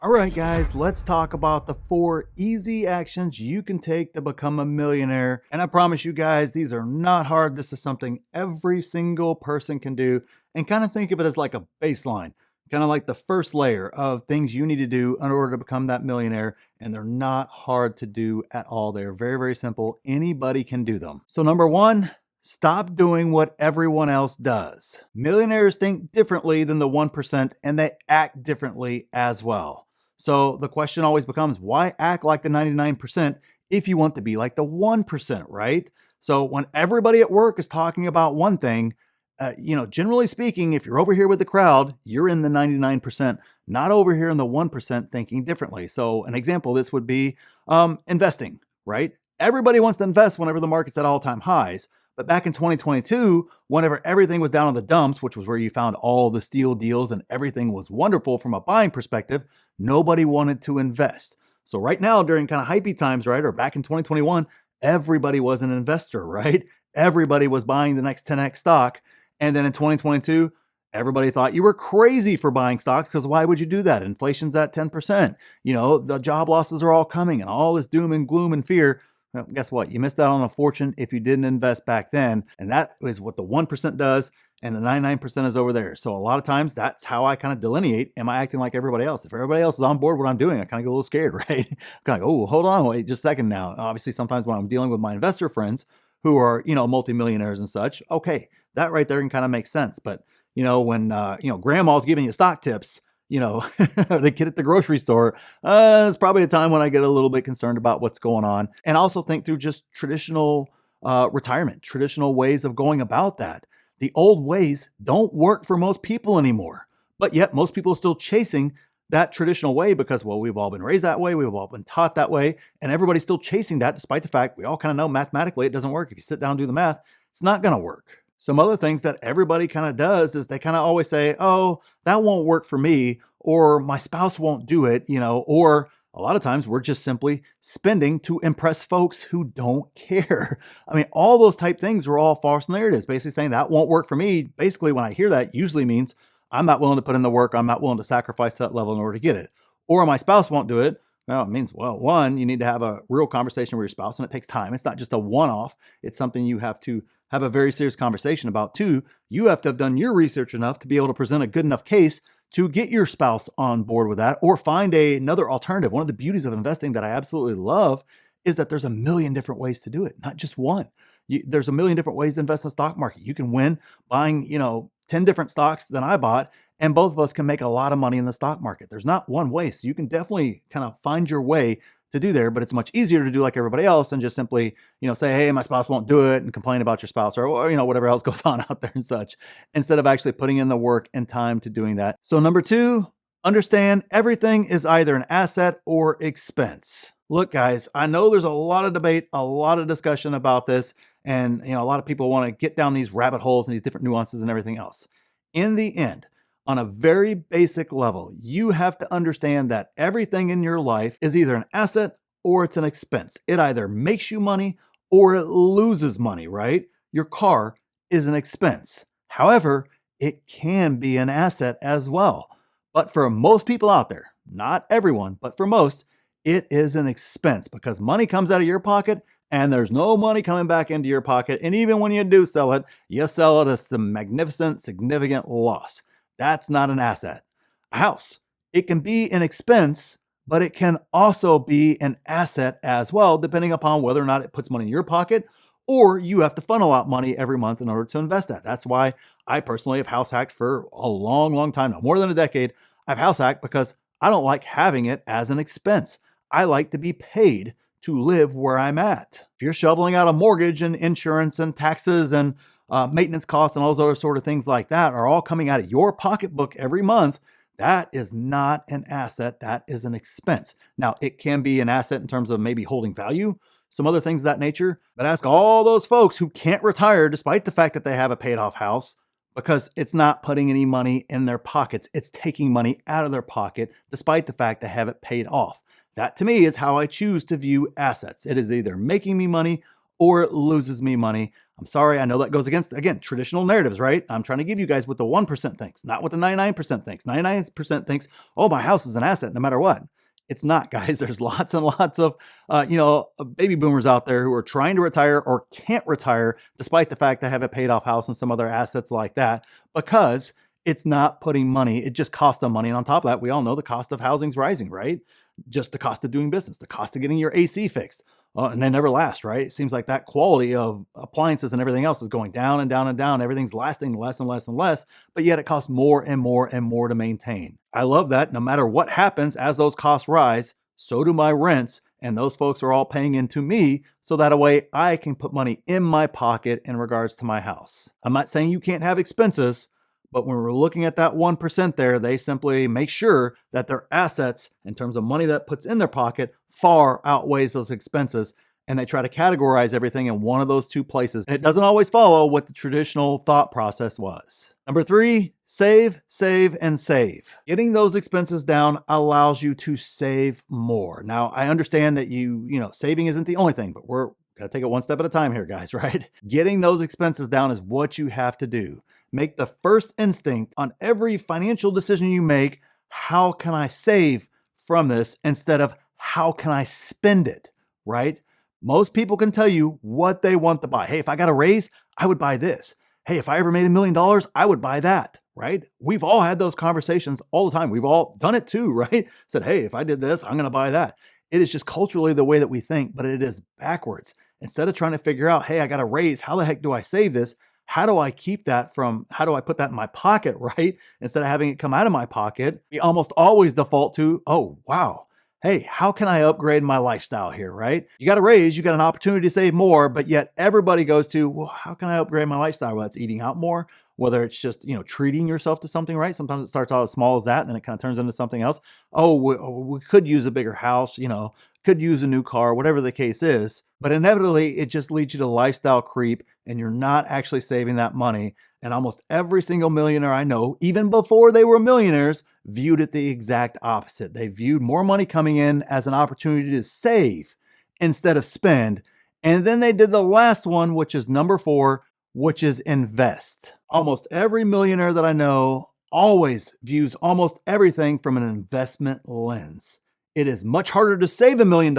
All right, guys, let's talk about the 4 easy actions you can take to become a millionaire. And I promise you guys, these are not hard. This is something every single person can do. And kind of think of it as like a baseline, kind of like the first layer of things you need to do in order to become that millionaire. And they're not hard to do at all. They're very, very simple. Anybody can do them. So, number one, stop doing what everyone else does. Millionaires think differently than the 1%, and they act differently as well. So the question always becomes, why act like the 99% if you want to be like the 1%, right? So when everybody at work is talking about one thing, generally speaking, if you're over here with the crowd, you're in the 99%, not over here in the 1% thinking differently. So an example, this would be investing, right? Everybody wants to invest whenever the market's at all-time highs. But back in 2022, whenever everything was down in the dumps, which was where you found all the steal deals and everything was wonderful from a buying perspective, nobody wanted to invest. So right now, during kind of hypey times, right, or back in 2021, everybody was an investor, right? Everybody was buying the next 10x stock. And then in 2022, everybody thought you were crazy for buying stocks because why would you do that? Inflation's at 10%. The job losses are all coming and all this doom and gloom and fear. Well, guess what? You missed out on a fortune if you didn't invest back then. And that is what the 1% does. And the 99% is over there. So a lot of times that's how I kind of delineate. Am I acting like everybody else? If everybody else is on board what I'm doing, I kind of get a little scared, right? I'm kind of, oh, hold on, wait just a second now. Obviously, sometimes when I'm dealing with my investor friends who are, multimillionaires and such, okay, that right there can kind of make sense. But, when, grandma's giving you stock tips, the kid at the grocery store, it's probably a time when I get a little bit concerned about what's going on. And also think through just traditional retirement, traditional ways of going about that. The old ways don't work for most people anymore, but yet most people are still chasing that traditional way because, well, we've all been raised that way. We've all been taught that way. And everybody's still chasing that despite the fact we all kind of know mathematically it doesn't work. If you sit down and do the math, it's not going to work. Some other things that everybody kind of does is they kind of always say, oh, that won't work for me, or my spouse won't do it, or a lot of times we're just simply spending to impress folks who don't care. I mean, all those type things are all false narratives, basically saying that won't work for me. Basically, when I hear that, usually means I'm not willing to put in the work. I'm not willing to sacrifice that level in order to get it. Or my spouse won't do it. Well, it means, well, one, you need to have a real conversation with your spouse, and it takes time. It's not just a one-off. It's something you have to have a very serious conversation about. Two, you have to have done your research enough to be able to present a good enough case to get your spouse on board with that or find another alternative. One of the beauties of investing that I absolutely love is that there's a million different ways to do it, not just one. There's a million different ways to invest in the stock market. You can win buying, 10 different stocks than I bought, and both of us can make a lot of money in the stock market. There's not one way. So you can definitely kind of find your way to do there, but it's much easier to do like everybody else and just simply, say, hey, my spouse won't do it and complain about your spouse or whatever else goes on out there and such, instead of actually putting in the work and time to doing that. So number two, understand everything is either an asset or expense. Look, guys, I know there's a lot of debate, a lot of discussion about this, and a lot of people want to get down these rabbit holes and these different nuances and everything else. In the end, on a very basic level, you have to understand that everything in your life is either an asset or it's an expense. It either makes you money or it loses money, right? Your car is an expense. However, it can be an asset as well. But for most people out there, not everyone, but for most, it is an expense because money comes out of your pocket and there's no money coming back into your pocket. And even when you do sell it, you sell it at some magnificent, significant loss. That's not an asset. A house, it can be an expense, but it can also be an asset as well, depending upon whether or not it puts money in your pocket or you have to funnel out money every month in order to invest that. That's why I personally have house hacked for a long, long time now, more than a decade. I've house hacked because I don't like having it as an expense. I like to be paid to live where I'm at. If you're shoveling out a mortgage and insurance and taxes and maintenance costs and all those other sort of things like that are all coming out of your pocketbook every month, that is not an asset. That is an expense. Now, it can be an asset in terms of maybe holding value, some other things of that nature, but ask all those folks who can't retire despite the fact that they have a paid off house because it's not putting any money in their pockets. It's taking money out of their pocket despite the fact they have it paid off. That to me is how I choose to view assets. It is either making me money or it loses me money. I'm sorry, I know that goes against, again, traditional narratives, right? I'm trying to give you guys what the 1% thinks, not what the 99% thinks. 99% thinks, oh, my house is an asset no matter what. It's not, guys. There's lots and lots of, baby boomers out there who are trying to retire or can't retire despite the fact they have a paid off house and some other assets like that, because it's not putting money. It just costs them money. And on top of that, we all know the cost of housing's rising, right? Just the cost of doing business, the cost of getting your AC fixed. And they never last, right? It seems like that quality of appliances and everything else is going down and down and down. Everything's lasting less and less and less, but yet it costs more and more and more to maintain. I love that no matter what happens, as those costs rise, so do my rents. And those folks are all paying into me, so that a way I can put money in my pocket in regards to my house. I'm not saying you can't have expenses, but when we're looking at that 1% there, they simply make sure that their assets, in terms of money that puts in their pocket, far outweighs those expenses. And they try to categorize everything in one of those two places. And it doesn't always follow what the traditional thought process was. Number 3, save, save, and save. Getting those expenses down allows you to save more. Now, I understand that saving isn't the only thing, but we're got to take it one step at a time here, guys, right? Getting those expenses down is what you have to do. Make the first instinct on every financial decision you make, how can I save from this, instead of how can I spend it, right? Most people can tell you what they want to buy. Hey, if I got a raise, I would buy this. Hey, if I ever made $1 million, I would buy that, right? We've all had those conversations all the time. We've all done it too, right? Said, hey, if I did this, I'm going to buy that. It is just culturally the way that we think, but it is backwards. Instead of trying to figure out, hey, I got a raise, how the heck do I save this? How do I keep that how do I put that in my pocket, right? Instead of having it come out of my pocket, we almost always default to, oh, wow. Hey, how can I upgrade my lifestyle here, right? You got a raise, you got an opportunity to save more, but yet everybody goes to, well, how can I upgrade my lifestyle? Well, that's eating out more, whether it's just, treating yourself to something, right? Sometimes it starts out as small as that, and then it kind of turns into something else. Oh, we could use a bigger house, could use a new car, whatever the case is. But inevitably, it just leads you to lifestyle creep, and you're not actually saving that money. And almost every single millionaire I know, even before they were millionaires, viewed it the exact opposite. They viewed more money coming in as an opportunity to save instead of spend. And then they did the last one, which is number 4, which is invest. Almost every millionaire that I know always views almost everything from an investment lens. It is much harder to save $1 million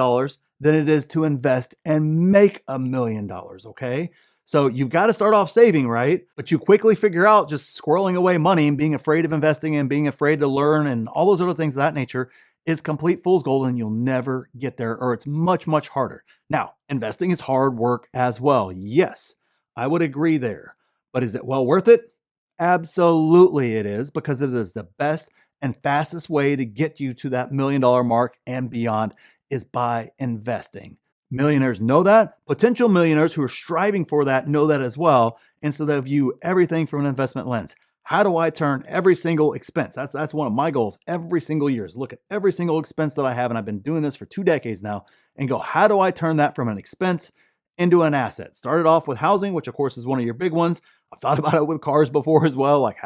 than it is to invest and make $1 million, okay? So you've got to start off saving, right? But you quickly figure out just squirreling away money and being afraid of investing and being afraid to learn and all those other things of that nature is complete fool's gold, and you'll never get there, or it's much, much harder. Now, investing is hard work as well. Yes, I would agree there. But is it well worth it? Absolutely it is, because it is the best and fastest way to get you to that $1 million mark and beyond is by investing. Millionaires know that. Potential millionaires who are striving for that know that as well. And so they view everything from an investment lens. How do I turn every single expense? That's one of my goals every single year, is look at every single expense that I have. And I've been doing this for 2 decades now, and go, how do I turn that from an expense into an asset? Started off with housing, which of course is one of your big ones. I've thought about it with cars before as well. Like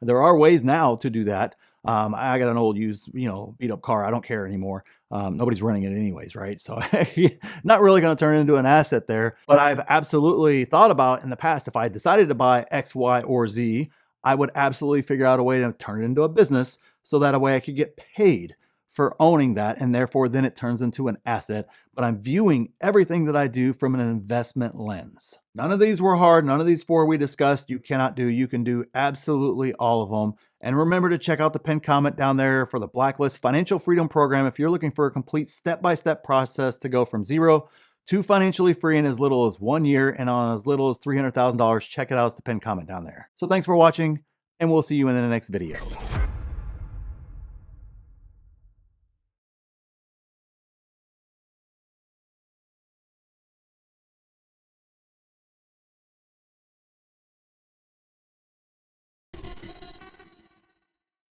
there are ways now to do that. I got an old used, beat up car. I don't care anymore. Nobody's running it anyways, right? So not really going to turn it into an asset there, but I've absolutely thought about in the past, if I decided to buy X, Y, or Z, I would absolutely figure out a way to turn it into a business, so that a way I could get paid for owning that. And therefore then it turns into an asset, but I'm viewing everything that I do from an investment lens. None of these were hard. None of these 4 we discussed you cannot do. You can do absolutely all of them. And remember to check out the pinned comment down there for the BLVCKLIST Financial Freedom Program if you're looking for a complete step-by-step process to go from 0 to financially free in as little as 1 year and on as little as $300,000. Check it out. It's the pinned comment down there. So thanks for watching, and we'll see you in the next video.